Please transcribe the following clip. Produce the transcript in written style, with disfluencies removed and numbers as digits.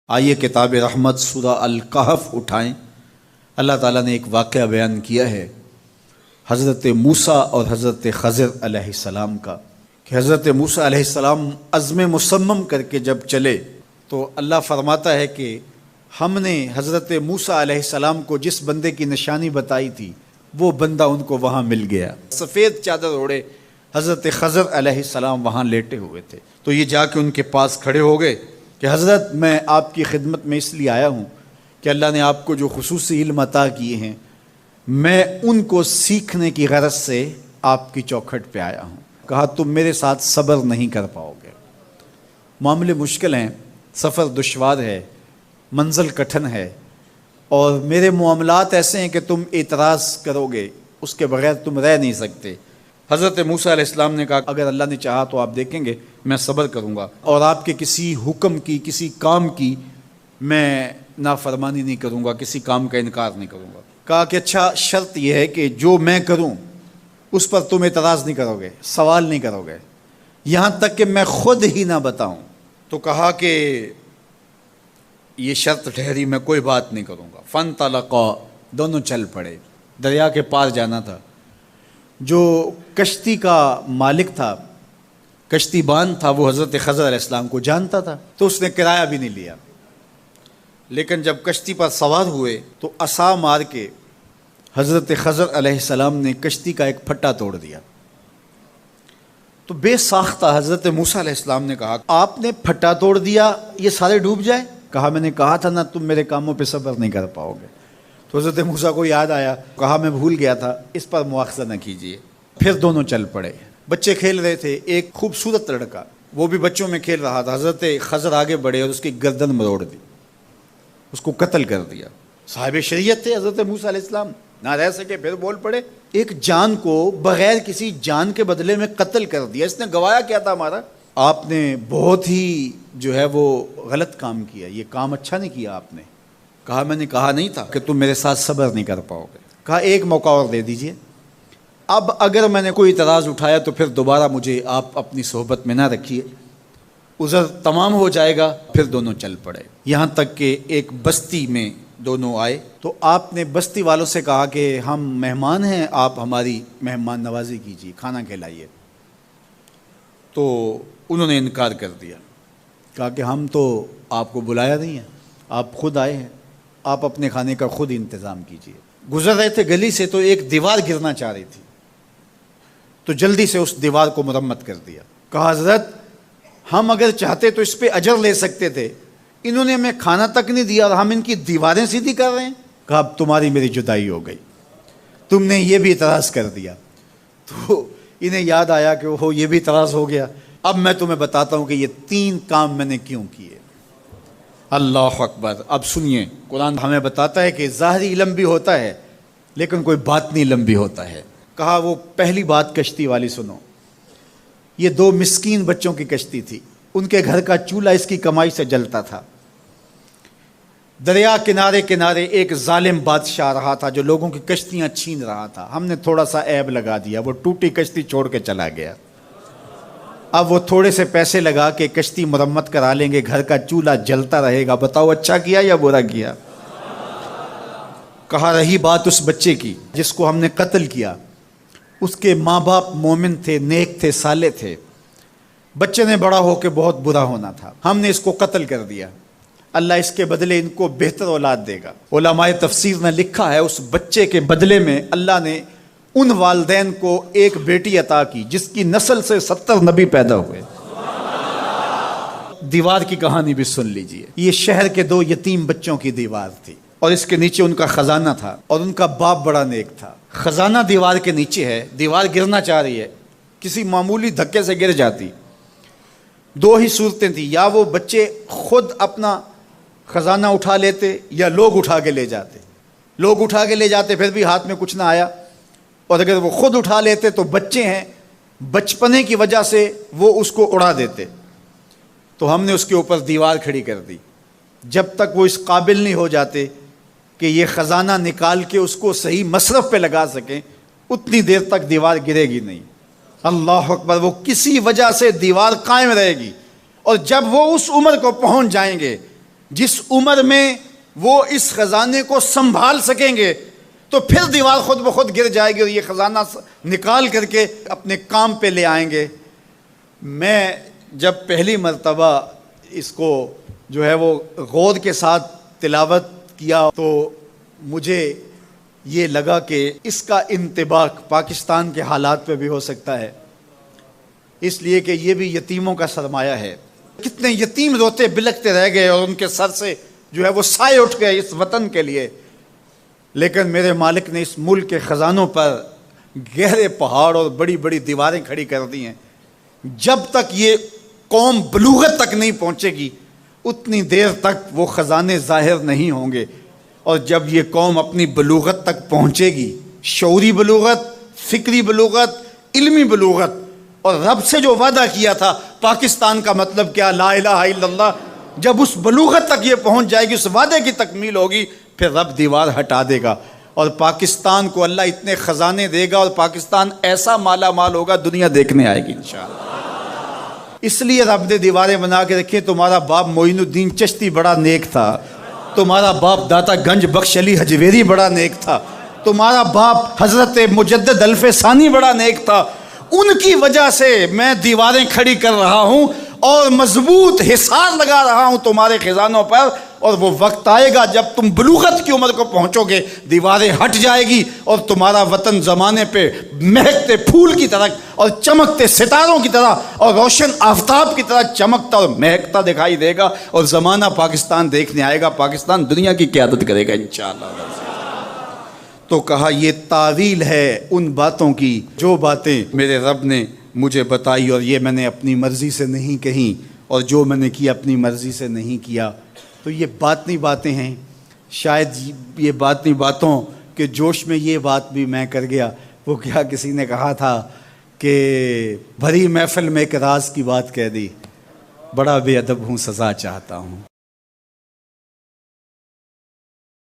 آئیے کتاب رحمت سورہ الکہف اٹھائیں۔ اللہ تعالیٰ نے ایک واقعہ بیان کیا ہے حضرت موسیٰ اور حضرت خضر علیہ السلام کا، کہ حضرت موسیٰ علیہ السلام عزم مصمم کر کے جب چلے تو اللہ فرماتا ہے کہ ہم نے حضرت موسیٰ علیہ السلام کو جس بندے کی نشانی بتائی تھی وہ بندہ ان کو وہاں مل گیا۔ سفید چادر اوڑھے حضرت خضر علیہ السلام وہاں لیٹے ہوئے تھے، تو یہ جا کے ان کے پاس کھڑے ہو گئے کہ حضرت میں آپ کی خدمت میں اس لیے آیا ہوں کہ اللہ نے آپ کو جو خصوصی علم عطا کیے ہیں میں ان کو سیکھنے کی غرض سے آپ کی چوکھٹ پہ آیا ہوں۔ کہا تم میرے ساتھ صبر نہیں کر پاؤ گے، معاملے مشکل ہیں، سفر دشوار ہے، منزل کٹھن ہے، اور میرے معاملات ایسے ہیں کہ تم اعتراض کرو گے اس کے بغیر تم رہ نہیں سکتے۔ حضرت موسیٰ علیہ السلام نے کہا اگر اللہ نے چاہا تو آپ دیکھیں گے میں صبر کروں گا اور آپ کے کسی حکم کی کسی کام کی میں نافرمانی نہیں کروں گا، کسی کام کا انکار نہیں کروں گا۔ کہا کہ اچھا شرط یہ ہے کہ جو میں کروں اس پر تم اعتراض نہیں کرو گے، سوال نہیں کرو گے، یہاں تک کہ میں خود ہی نہ بتاؤں۔ تو کہا کہ یہ شرط ٹھہری، میں کوئی بات نہیں کروں گا۔ فانطلقا، دونوں چل پڑے، دریا کے پار جانا تھا۔ جو کشتی کا مالک تھا، کشتی بان تھا، وہ حضرت خضر علیہ السلام کو جانتا تھا تو اس نے کرایہ بھی نہیں لیا، لیکن جب کشتی پر سوار ہوئے تو عصا مار کے حضرت خضر علیہ السلام نے کشتی کا ایک پھٹا توڑ دیا۔ تو بے ساختہ حضرت موسیٰ علیہ السلام نے کہا آپ نے پھٹا توڑ دیا، یہ سارے ڈوب جائے؟ کہا میں نے کہا تھا نا تم میرے کاموں پہ صبر نہیں کر پاؤ گے۔ تو حضرت موسیٰ کو یاد آیا، کہا میں بھول گیا تھا، اس پر مواخذہ نہ کیجیے۔ پھر دونوں چل پڑے، بچے کھیل رہے تھے، ایک خوبصورت لڑکا وہ بھی بچوں میں کھیل رہا تھا۔ حضرت خضر آگے بڑھے اور اس کی گردن مروڑ دی، اس کو قتل کر دیا۔ صاحب شریعت تھے حضرت موسیٰ علیہ السلام، نہ رہ سکے، پھر بول پڑے ایک جان کو بغیر کسی جان کے بدلے میں قتل کر دیا، اس نے گوایا کیا تھا ہمارا؟ آپ نے بہت ہی جو ہے وہ غلط کام کیا، یہ کام اچھا نہیں کیا آپ نے۔ کہا میں نے کہا نہیں تھا کہ تم میرے ساتھ صبر نہیں کر پاؤ گے۔ کہا ایک موقع اور دے دیجئے، اب اگر میں نے کوئی اعتراض اٹھایا تو پھر دوبارہ مجھے آپ اپنی صحبت میں نہ رکھیے، عذر تمام ہو جائے گا۔ پھر دونوں چل پڑے، یہاں تک کہ ایک بستی میں دونوں آئے تو آپ نے بستی والوں سے کہا کہ ہم مہمان ہیں، آپ ہماری مہمان نوازی کیجیے، کھانا کھلائیے۔ تو انہوں نے انکار کر دیا، کہا کہ ہم تو آپ کو بلایا نہیں ہے، آپ خود آئے ہیں، آپ اپنے کھانے کا خود انتظام کیجیے۔ گزر رہے تھے گلی سے تو ایک دیوار گرنا چاہ رہی تھی، تو جلدی سے اس دیوار کو مرمت کر دیا۔ کہا حضرت ہم اگر چاہتے تو اس پہ اجر لے سکتے تھے، انہوں نے ہمیں کھانا تک نہیں دیا اور ہم ان کی دیواریں سیدھی کر رہے ہیں۔ کہا اب تمہاری میری جدائی ہو گئی، تم نے یہ بھی اعتراض کر دیا۔ تو انہیں یاد آیا کہ وہ یہ بھی اعتراض ہو گیا، اب میں تمہیں بتاتا ہوں کہ یہ 3 کام میں نے کیوں کیے۔ اللہ اکبر۔ اب سنیے، قرآن ہمیں بتاتا ہے کہ ظاہری علم بھی ہوتا ہے لیکن کوئی باطنی علم بھی ہوتا ہے۔ کہا وہ پہلی بات کشتی والی سنو، یہ 2 مسکین بچوں کی کشتی تھی، ان کے گھر کا چولہا اس کی کمائی سے جلتا تھا۔ دریا کنارے کنارے ایک ظالم بادشاہ رہا تھا جو لوگوں کی کشتیاں چھین رہا تھا، ہم نے تھوڑا سا عیب لگا دیا، وہ ٹوٹی کشتی چھوڑ کے چلا گیا۔ اب وہ تھوڑے سے پیسے لگا کے کشتی مرمت کرا لیں گے، گھر کا چولہا جلتا رہے گا، بتاؤ اچھا کیا یا برا کیا؟ کہا رہی بات اس بچے کی جس کو ہم نے قتل کیا، اس کے ماں باپ مومن تھے، نیک تھے، صالح تھے، بچے نے بڑا ہو کے بہت برا ہونا تھا، ہم نے اس کو قتل کر دیا، اللہ اس کے بدلے ان کو بہتر اولاد دے گا۔ علماء تفسیر نے لکھا ہے اس بچے کے بدلے میں اللہ نے ان والدین کو ایک بیٹی عطا کی جس کی نسل سے 70 نبی پیدا ہوئے۔ دیوار کی کہانی بھی سن لیجئے، یہ شہر کے 2 یتیم بچوں کی دیوار تھی اور اس کے نیچے ان کا خزانہ تھا اور ان کا باپ بڑا نیک تھا۔ خزانہ دیوار کے نیچے ہے، دیوار گرنا چاہ رہی ہے، کسی معمولی دھکے سے گر جاتی۔ 2 ہی صورتیں تھیں، یا وہ بچے خود اپنا خزانہ اٹھا لیتے یا لوگ اٹھا کے لے جاتے۔ لوگ اٹھا کے لے جاتے پھر بھی ہاتھ میں کچھ نہ آیا، اور اگر وہ خود اٹھا لیتے تو بچے ہیں، بچپنے کی وجہ سے وہ اس کو اڑا دیتے۔ تو ہم نے اس کے اوپر دیوار کھڑی کر دی، جب تک وہ اس قابل نہیں ہو جاتے کہ یہ خزانہ نکال کے اس کو صحیح مصرف پہ لگا سکیں، اتنی دیر تک دیوار گرے گی نہیں۔ اللہ اکبر۔ وہ کسی وجہ سے دیوار قائم رہے گی، اور جب وہ اس عمر کو پہنچ جائیں گے جس عمر میں وہ اس خزانے کو سنبھال سکیں گے تو پھر دیوار خود بخود گر جائے گی اور یہ خزانہ نکال کر کے اپنے کام پہ لے آئیں گے۔ میں جب پہلی مرتبہ اس کو جو ہے وہ غور کے ساتھ تلاوت کیا تو مجھے یہ لگا کہ اس کا انطباق پاکستان کے حالات پہ بھی ہو سکتا ہے، اس لیے کہ یہ بھی یتیموں کا سرمایہ ہے۔ کتنے یتیم روتے بلکتے رہ گئے اور ان کے سر سے جو ہے وہ سائے اٹھ گئے اس وطن کے لیے، لیکن میرے مالک نے اس ملک کے خزانوں پر گہرے پہاڑ اور بڑی بڑی دیواریں کھڑی کر دی ہیں۔ جب تک یہ قوم بلوغت تک نہیں پہنچے گی اتنی دیر تک وہ خزانے ظاہر نہیں ہوں گے، اور جب یہ قوم اپنی بلوغت تک پہنچے گی، شعوری بلوغت، فکری بلوغت، علمی بلوغت، اور رب سے جو وعدہ کیا تھا پاکستان کا مطلب کیا، لا الہ الا اللہ، جب اس بلوغت تک یہ پہنچ جائے گی، اس وعدے کی تکمیل ہوگی، پھر رب دیوار ہٹا دے گا اور پاکستان کو اللہ اتنے خزانے دے گا اور پاکستان ایسا مالا مال ہوگا دنیا دیکھنے آئے گی انشاءاللہ۔ اس لیے رب نے دیواریں بنا کے رکھی۔ تمہارا باپ معین الدین چشتی بڑا نیک تھا، تمہارا باپ داتا گنج بخش علی حجویری بڑا نیک تھا، تمہارا باپ حضرت مجدد الف ثانی بڑا نیک تھا، ان کی وجہ سے میں دیواریں کھڑی کر رہا ہوں اور مضبوط حصار لگا رہا ہوں تمہارے خزانوں پر، اور وہ وقت آئے گا جب تم بلوغت کی عمر کو پہنچو گے، دیواریں ہٹ جائے گی اور تمہارا وطن زمانے پہ مہکتے پھول کی طرح اور چمکتے ستاروں کی طرح اور روشن آفتاب کی طرح چمکتا اور مہکتا دکھائی دے گا، اور زمانہ پاکستان دیکھنے آئے گا، پاکستان دنیا کی قیادت کرے گا انشاءاللہ۔ تو کہا یہ تعویل ہے ان باتوں کی جو باتیں میرے رب نے مجھے بتائی، اور یہ میں نے اپنی مرضی سے نہیں کہیں، اور جو میں نے کیا اپنی مرضی سے نہیں کیا۔ تو یہ باطنی باتیں ہیں، شاید یہ باطنی باتوں کے جوش میں یہ بات بھی میں کر گیا۔ وہ کیا کسی نے کہا تھا کہ بھری محفل میں ایک راز کی بات کہہ دی، بڑا بے ادب ہوں سزا چاہتا ہوں۔